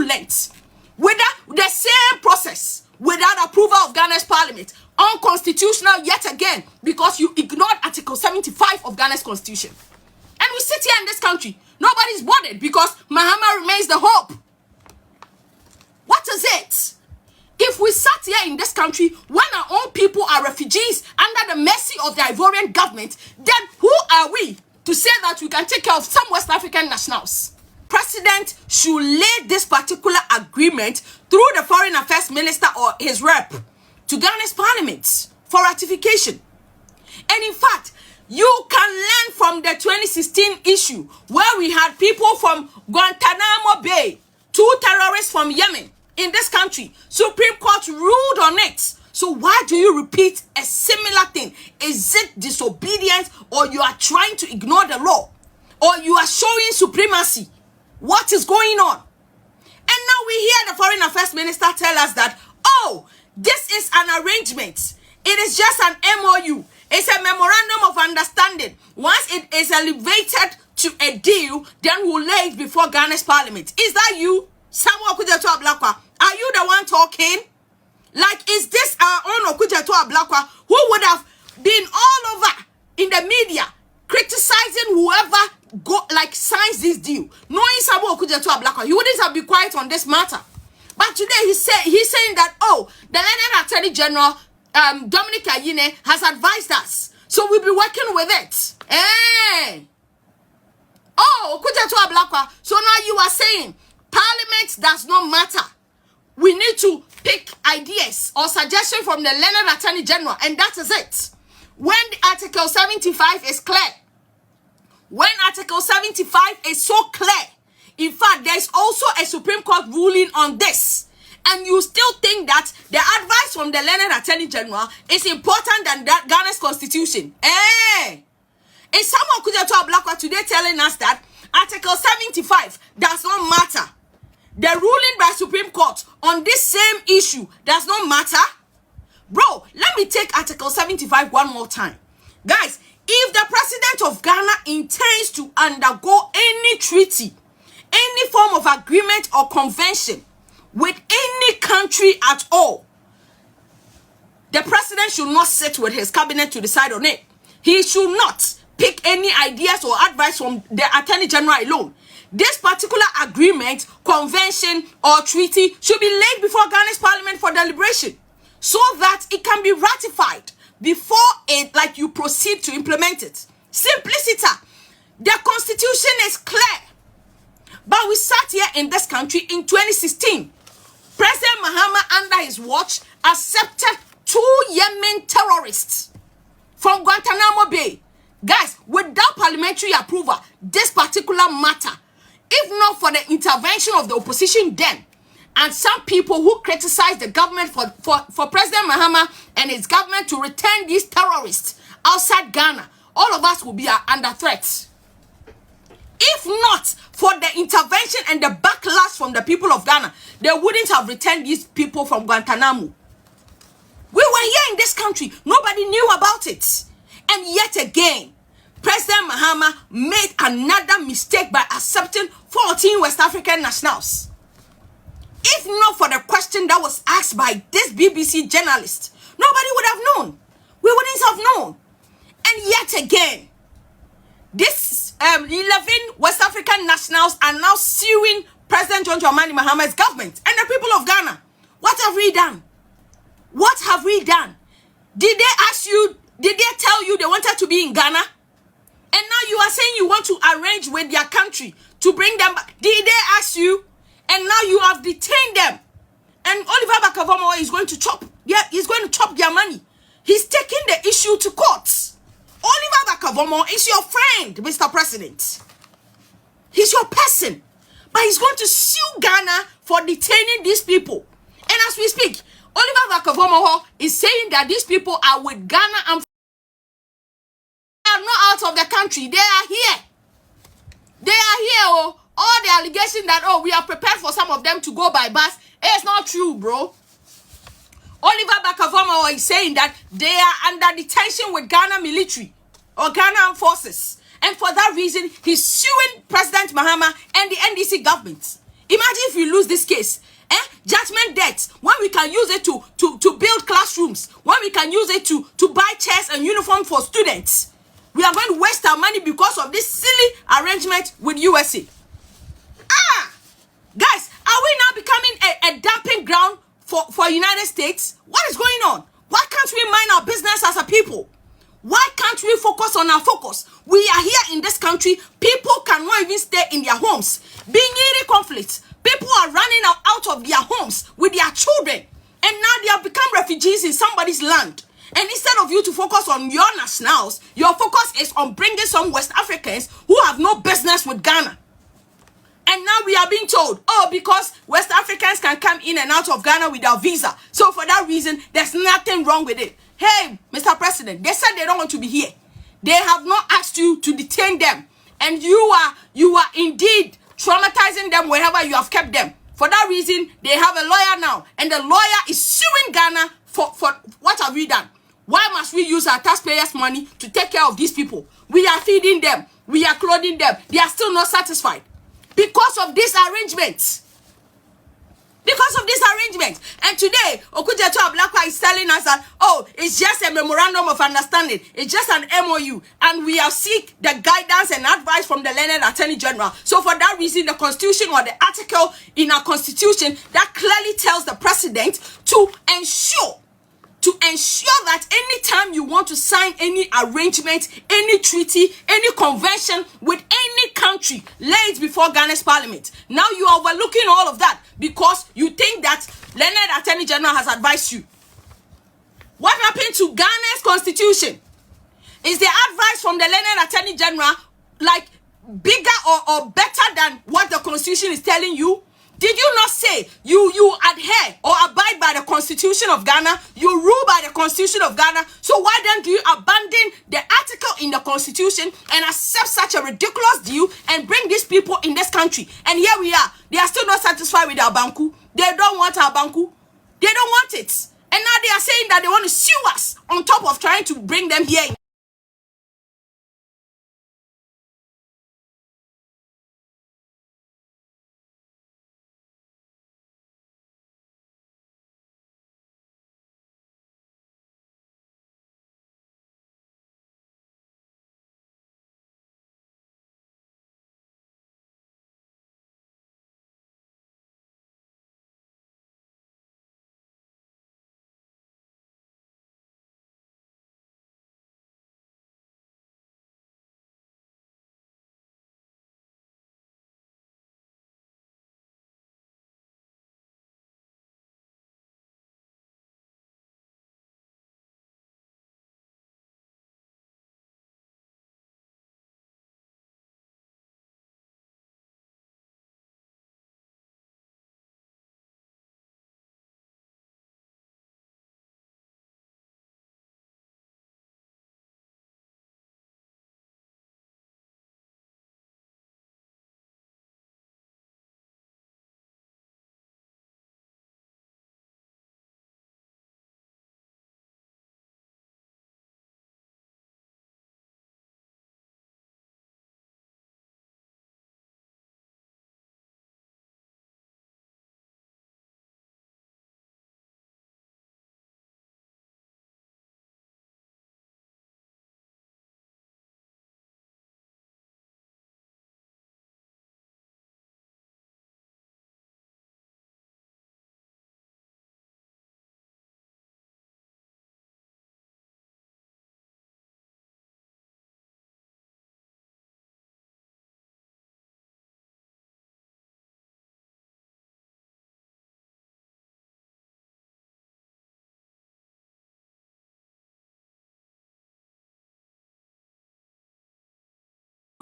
length. Without the same process, without approval of Ghana's parliament, unconstitutional yet again, because you ignored Article 75 of Ghana's constitution. And we sit here in this country, nobody's bothered because Mahama remains the hope. What is it? If we sat here in this country when our own people are refugees under the mercy of the Ivorian government, then who are we to say that we can take care of some West African nationals? President should lay this particular agreement through the foreign affairs minister or his rep to Ghana's parliament for ratification. And in fact, you can learn from the 2016 issue where we had people from Guantanamo Bay, 2 terrorists from Yemen in this country. Supreme Court ruled on it. So why do you repeat a similar thing? Is it disobedience, or you are trying to ignore the law, or you are showing supremacy? What is going on? And now we hear the foreign affairs minister tell us that, oh, this is an arrangement. It is just an MOU. It's a memorandum of understanding. Once it is elevated to a deal, then we'll lay it before Ghana's parliament. Is that you? Samuel Okujeto Ablakwa? Are you the one talking? Like, is this our own Okujeto Ablakwa who would have been all over in the media criticizing whoever signs this deal? Knowing Samuel Okujeto Ablakwa, he wouldn't have been quiet on this matter. But today he's saying that, oh, the London Attorney General Dominic Ayine has advised us, so we'll be working with it. Hey. Oh, Okujeto Ablakwa. So now you are saying Parliament does not matter. We need to pick ideas or suggestions from the Learned Attorney General, and that is it. When Article 75 is clear, when Article 75 is so clear, in fact, there is also a Supreme Court ruling on this, and you still think that the advice from the Learned Attorney General is important than that Ghana's constitution? Eh? Is someone Okujeto Ablakwa today telling us that Article 75 does not matter? The ruling by Supreme Court on this same issue does not matter? Bro, let me take Article 75 one more time. Guys, if the president of Ghana intends to undergo any treaty, any form of agreement or convention with any country at all, the president should not sit with his cabinet to decide on it. He should not pick any ideas or advice from the Attorney General alone. This particular agreement, convention, or treaty should be laid before Ghana's parliament for deliberation, so that it can be ratified before you proceed to implement it. Simplicity. The constitution is clear. But we sat here in this country in 2016. President Mahama, under his watch, accepted 2 Yemen terrorists from Guantanamo Bay. Guys, without parliamentary approval, this particular matter, if not for the intervention of the opposition then, and some people who criticize the government for President Mahama and his government to return these terrorists outside Ghana, all of us will be under threat. If not for the intervention and the backlash from the people of Ghana, they wouldn't have returned these people from Guantanamo. We were here in this country. Nobody knew about it. And yet again, President Mahama made another mistake by accepting 14 West African nationals. If not for the question that was asked by this BBC journalist, nobody would have known. We wouldn't have known. And yet again, this 11 West African nationals are now suing President John Dramani Mahama's government and the people of Ghana. What have we done? What have we done? Did they ask you, did they tell you they wanted to be in Ghana? And now you are saying you want to arrange with their country to bring them back. Did they ask you? And now you have detained them. And Oliver Bakavomo is going to chop. Yeah, he's going to chop their money. He's taking the issue to court. Oliver Bakavomo is your friend, Mr. President. He's your person. But he's going to sue Ghana for detaining these people. And as we speak, Oliver Bakavomo is saying that these people are with Ghana and they are not out of the country. They are here. They are here. Oh, all the allegations that, oh, we are prepared for some of them to go by bus. It's not true, bro. Oliver Bakavomo is saying that they are under detention with Ghana military or Ghana armed forces. And for that reason, he's suing President Mahama and the NDC government. Imagine if you lose this case. Judgment debts, when we can use it to build classrooms, when we can use it to buy chairs and uniform for students. We are going to waste our money because of this silly arrangement with USA. Guys, are we now becoming a dumping ground for United States? What is going on? Why can't we mind our business as a people? Why can't we focus on our focus? We are here in this country. People cannot even stay in their homes. Being in conflict, people are running out of their homes with their children. And now they have become refugees in somebody's land. And instead of you to focus on your nationals, your focus is on bringing some West Africans who have no business with Ghana. And now we are being told, oh, because West Africans can come in and out of Ghana without visa. So for that reason, there's nothing wrong with it. Hey, Mr. President, they said they don't want to be here. They have not asked you to detain them. And you are indeed traumatizing them wherever you have kept them. For that reason, they have a lawyer now. And the lawyer is suing Ghana for what have we done? Why must we use our taxpayers' money to take care of these people? We are feeding them. We are clothing them. They are still not satisfied. Because of this arrangement. Because of this arrangement. And today, Okujeto Ablakwa is telling us that, oh, it's just a memorandum of understanding. It's just an MOU. And we have seek the guidance and advice from the learned Attorney General. So for that reason, the Constitution or the article in our Constitution that clearly tells the President to ensure that anytime you want to sign any arrangement, any treaty, any convention with any country, lay it before Ghana's parliament. Now you are overlooking all of that because you think that learned Attorney General has advised you. What happened to Ghana's constitution? Is the advice from the learned Attorney General like bigger or better than what the constitution is telling you? Did you not say you adhere or abide by the Constitution of Ghana? You rule by the Constitution of Ghana. So why don't you abandon the article in the Constitution and accept such a ridiculous deal and bring these people in this country? And here we are. They are still not satisfied with our banku. They don't want our banku. They don't want it. And now they are saying that they want to sue us on top of trying to bring them here.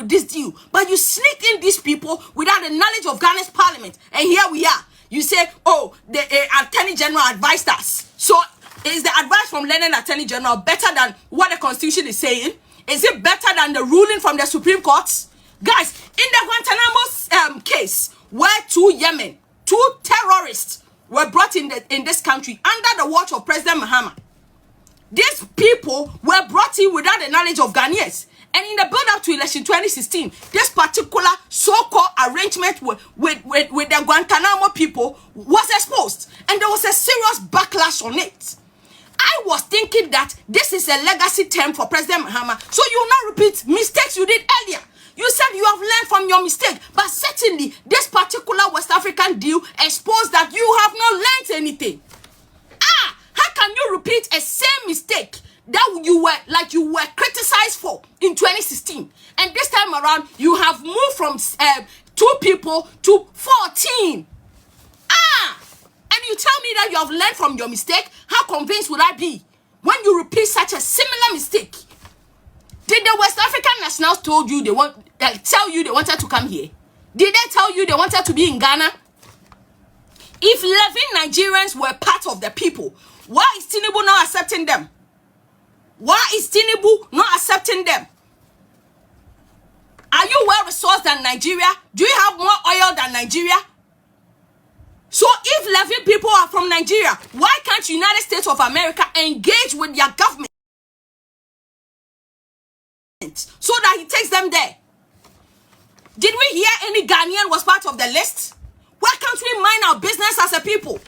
This deal, but you sneak in these people without the knowledge of Ghana's parliament, and here we are. You say, oh, the Attorney General advised us. So is the advice from learned Attorney General better than what the Constitution is saying? Is it better than the ruling from the Supreme Court? Guys, in the Guantanamo case, where two terrorists were brought in this country under the watch of President Mahama, these people were brought in without the knowledge of Ghanaians. And in the build-up to election 2016, this particular so-called arrangement with the Guantanamo people was exposed. And there was a serious backlash on it. I was thinking that this is a legacy term for President Mahama. So you will not repeat mistakes you did earlier. You said you have learned from your mistake. But certainly, this particular West African deal exposed that you have not learned anything. How can you repeat a same mistake that you were criticized for in 2016, and this time around you have moved from 2 people to 14? And you tell me that you have learned from your mistake? How convinced would I be when you repeat such a similar mistake? Did the West African nationals tell you they wanted to come here? Did they tell you they wanted to be in Ghana? If 11 Nigerians were part of the people, why is Tinubu not accepting them? Why is Tinubu not accepting them? Are you well resourced than Nigeria? Do you have more oil than Nigeria? So if 11 people are from Nigeria, why can't United States of America engage with their government so that he takes them there? Did we hear any Ghanaian was part of the list? Why can't we mind our business as a people?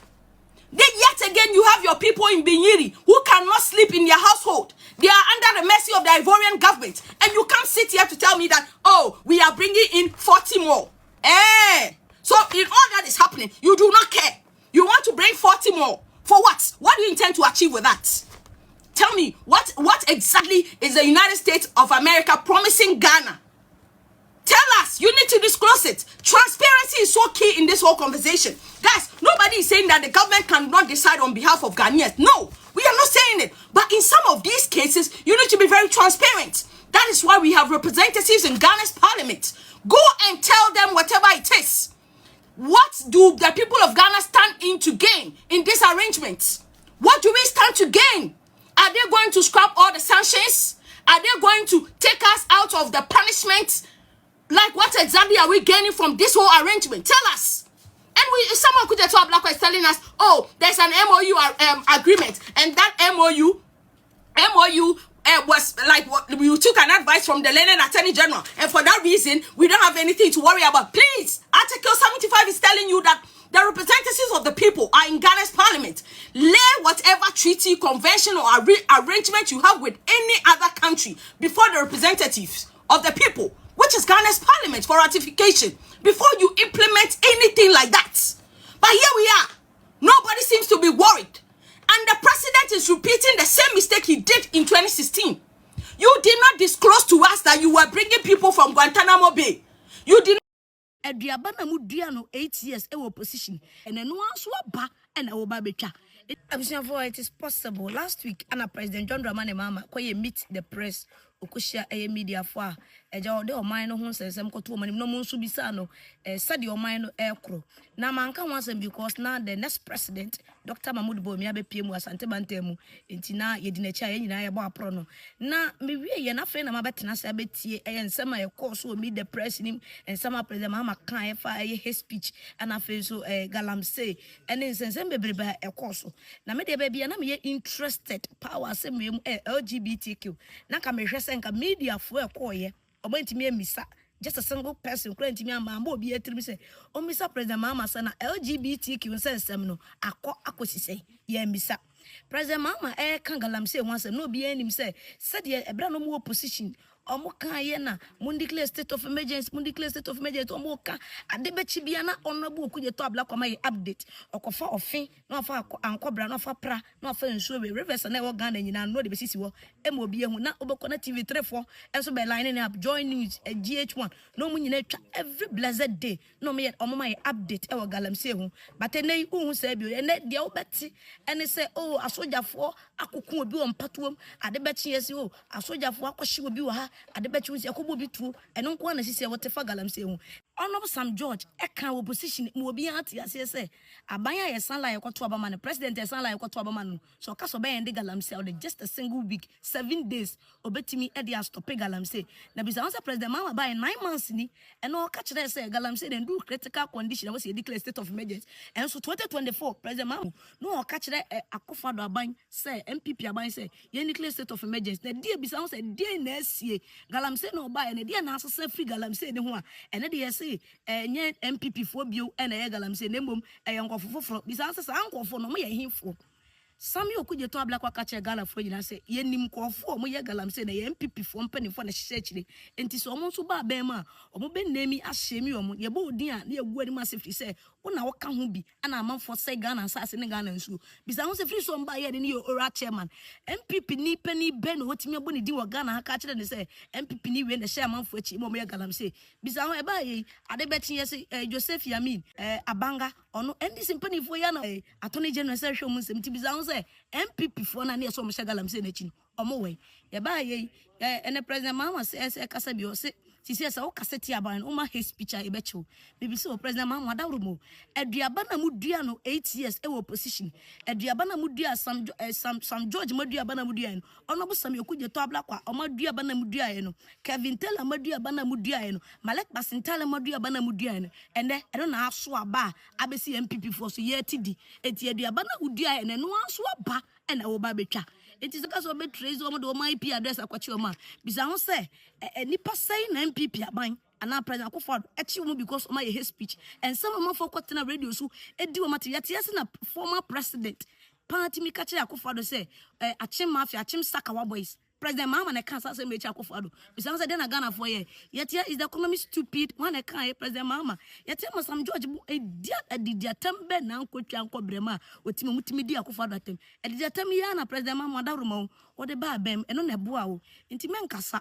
Then yet again, you have your people in Binyiri who cannot sleep in their household. They are under the mercy of the Ivorian government. And you can't sit here to tell me that, oh, we are bringing in 40 more. So in all that is happening, you do not care. You want to bring 40 more. For what? What do you intend to achieve with that? Tell me, what exactly is the United States of America promising Ghana? Tell us. You need to disclose it. Transparency is so key in this whole conversation. Guys, nobody is saying that the government cannot decide on behalf of Ghanaians. No, we are not saying it. But in some of these cases, you need to be very transparent. That is why we have representatives in Ghana's parliament. Go and tell them whatever it is. What do the people of Ghana stand in to gain in this arrangement? What do we stand to gain? Are they going to scrap all the sanctions? Are they going to take us out of the punishment? Like, what exactly are we gaining from this whole arrangement? Tell us. And someone could just talk black is telling us, oh, there's an MOU agreement, and that MOU was like what we took an advice from the Learned Attorney General, and for that reason, we don't have anything to worry about. Please, Article 75 is telling you that the representatives of the people are in Ghana's parliament. Lay whatever treaty, convention, or arrangement you have with any other country before the representatives of the people, which is Ghana's parliament, for ratification, before you implement anything like that. But here we are. Nobody seems to be worried. And the president is repeating the same mistake he did in 2016. You did not disclose to us that you were bringing people from Guantanamo Bay. You did not. 8 years position and then one swap and it is possible. Last week, Anna President John Dramani Mama meet the press. Okushia media for de o man no sensem koto mani no munsu bisa no study o man no ekro na manka wansem because now the next president Dr. Mahmoud Bomi abepie mu asante bantemu enti na yedinachi a nyina ye bo apro no na mewie ye na fe na mabetena se abetie ensem a course o meet the press nim ensem a president Mahama kan e fa ye speech ana fe so galamsey ene sensem bebrebe e course na me de bia na me interested power asem mu LGBTQ na ka me senka media for a koye obantimi amisa just a single person currently amambo obi etrim say o misa president Mahama sana LGBTQ nsensem no akosise ye misa president Mahama kan galamsey wansem no obi anim say said ebra no mo opposition omo kan ye na mun declare state of emergency omo kan adebechi bia na honorable okuje to abla kwama ye update okofa ofin na afa ankobra na afa pra na afa nsuo be rivers na e Ghana nyina no de besisi wo emo obi ehu na obeko na TV3 4 enso be line up join news GH1 no mu nyina twa every blessed day no me omo ma ye update e galamsey hu but na hu say bi na de obeti ene say oh asojafo akokun obi wo mpatoom adebechi yesi oh asojafo akohye obi wo ha adebechi wo yakobo bitu eno nko na sisi e wotefa galamsey hu Honorable Sam George eka opposition mu obi ati ase say abanya ye san la ye kwato abama no president ye san la ye kwato abama no so ka so be ende galamsey on just a single week 7 days obetimi e dey stop galamsey na bisa once president Mahama by 9 months ni eno ka kire say galamsey den do critical condition was declare state of emergency and so 2024 president Mahama no ka kire akofado aban say MPP aban say ye declare state of emergency na dey bisa once dey na sie galamsey no buy and dey na asese free galamsey ne ho a ene dey say nye MPP fo bio e na ye galamsey ne mom e nkofo foforo bisa asese ankofo no mo ye himfo Sami okuje to abla kwa kache gala fo nyina se ye nim kofo mo ye galamsey na ye MPP fo mpanifo na hye chire enti so mo nso ba ban ma omo be nemi ahyemi omo ye bo odin a na ye gu anim asefri se wona wo ka ho bi ana amanfo se Ghana asase ne Ghana nsuo bisa ho se free so mba ye ne ye ora chairman MPP ni pani be no otimi abo ne di wo Ghana ha ka chire ne se MPP ni we na hye amanfo achi mo ye galamsey bisa ho e ba ye ade beti ye se Joseph Yamin Abanga ono ndc mpanifo ya na attorney general se hwe mo nsem ti bisa say MPP for na ne so mo galamsey na chi omo we ye ba ye ene president Mahama se kasa bi o se sisi se o kaseti aban o ma he speech a e be chiw bibi se o president Mahama dawro mo aduaba na mu dua no 8 years e wo opposition aduaba na mu dua Sam George maduaba na mu dua no ono bo Sam Okudje to abla kwa o maduaba na mu dua no Kevin Taylor maduaba na mu dua no Malek Basintale maduaba na mu dua no ene e na aso aba abesi MPP for so ye tidi eti aduaba na mu dua no no aso aba ena wo ba betwa enti se ka so be trace o mo do my IP address akwachi o ma bisa ho se nipa say na MPP aban ana president Akufo echi wo because o ma ye speech and some of for kwatena radio so edi o mate yete na former president party mi ka kire Akufo say achim mafia achim sakawa boys President Mahama na cancer say me Akufo bisa say dey na Ghana for ye yete is the economy stupid one na kan President Mahama yete mo Sam George dia tembe na nkotwa nkobrema otimi mutimi di Akufo atem dia tem ya na President Mahama dawroma wo de ba bem eno na boa wo enti menkasa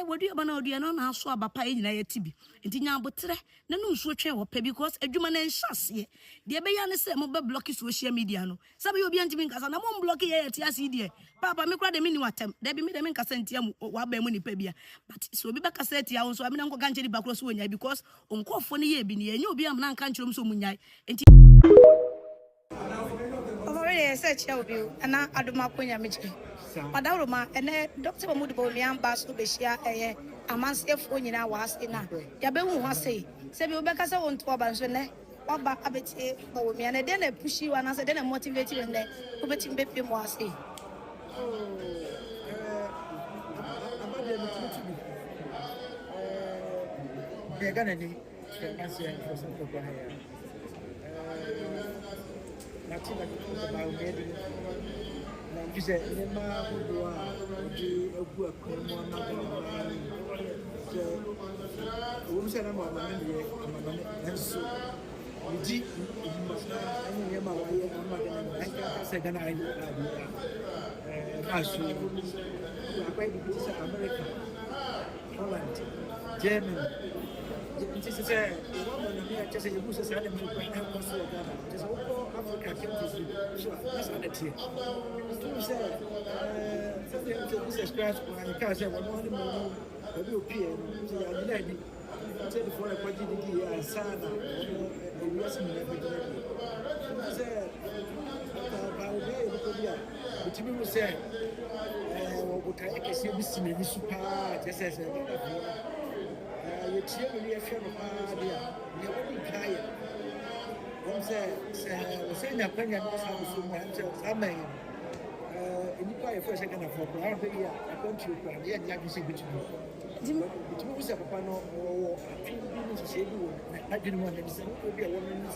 wodi aba na odi eno na aso abapa e nyina yeti bi enti nya abotre na no nsuo twen wo pe because adwuma na nhase de be ya ne se mo be block social media no sabe obi anti menkasa na mo block ye yeti ase die papa me kura de mini watem de bi me de menkasa enti am wa ba mu ni pa bia but so obi be kasa eti ya wo so am na nko ganche di bakro so wonya because onkofo ne ye bi ne ye obi am na nka nchiro so munyai enti Overall, search your view, and I do my point. Madame, and Doctor Mudibo, Bass, Beshia, a man's phone in our was in a Yabu was say, Sabi Becca, I want to abandon or back a bit for me, and then I push you and I said, then I motivate you and then Ubetim Baby was say. They're gonna need for some people here. Nothing about getting. You said, Nema would do a work on one so, said, I'm and so, you must not second idea. America, Holland, Germany. This is a woman just a use as an just all Africa countries. Sure, that's not it. You say, this is scratch when you can't say, well, one more European, the lady, said for a quantity and Sana, the US in everything. You say, but you will say, what I can see this in the super, just as a you really a friend of idea. You wouldn't try it. One says, saying that when you have some man, in the quiet for a second of a year, I don't you cry, and you see which you was a pano or I didn't want to say, would be a woman.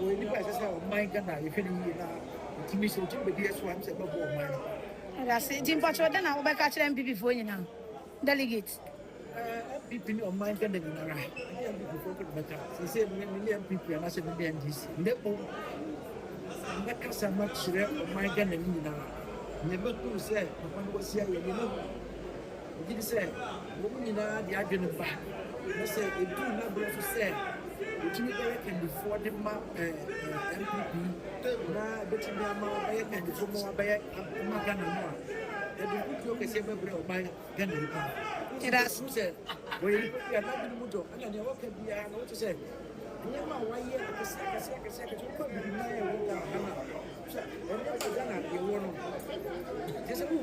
When you guys are my Ghana, you can to me so but yes, once above mine. And I say, Jim Pacho, then I'll back at MPP for you now. Delegate. People on my Ghana, I say, million people, and I said, million this. Never so much of my Ghana now. Never to say, one was here, you know. Did say, woman in the argument back. I said, it do not to say. Can before the MPP, now between the amount and the former by Magana. And the book is ever by Ghana. That's who said, well, you are not in the motor, and you can be a what to say. Never 1 year, a second, you could be my Ghana. You want to. There's a good